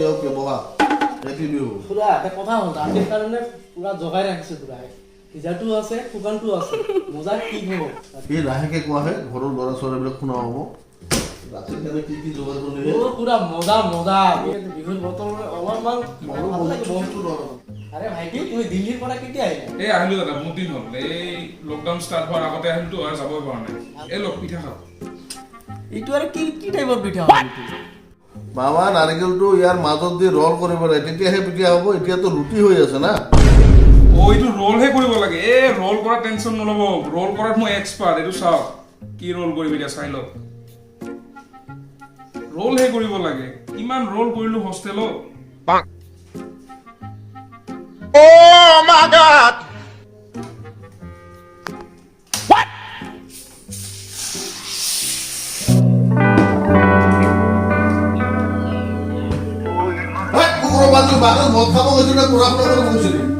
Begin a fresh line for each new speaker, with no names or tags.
Okay বহা happy Bihu
পুৰা এটা কথা হ'ল ৰাতিৰ কাৰণে পুৰা জগাই ৰাখিছে পুৰা পিজাটো আছে শুকানটো আছে মজা কি হ'ব
এই লাহেকে কোৱাহে ঘৰৰ ল'ৰা ছোৱালীবিলাক শুনা হ'ব ৰাতিৰ কাৰণে কি যোগাৰ কৰিলে
পুৰা মজা বিহুৰ বতৰ অলপমান ভাল লাগে বস্তু আৰে ভাইটি তুমি দিল্লীৰ পৰা কেতিয়া আহিলা
এই আহিলো দাদা বহুত দিন হ'ল এই লকডাউন ষ্টাৰ্ট হোৱাৰ আগতে আহিলো আৰু যাবই পৰা নাই এই লগ পিঠা খাওঁ
এইটো আৰু কি টাইপৰ পিঠা হয় এইটো
বাবা নাৰিকলটো ইয়াৰ মাজত দি ৰল কৰিব লাগে তেতিয়াহে পিঠা হ'ব এতিয়াতো ৰুটি হৈ আছে না
এইটো ৰলহে কৰিব লাগে এই ৰল কৰা টেনশ্যন নল'ব ৰল কৰাত মই এক্সপাৰ্ট এইটো চাওক কি ৰল কৰিবি এতিয়া চাই লওক ৰলহে কৰিব লাগে কিমান ৰল কৰিলো হোষ্টেলত
Oh my God!
বাকল মদ খাব গৈছিলে পুৰা পুৰা কৰি গৈছিলি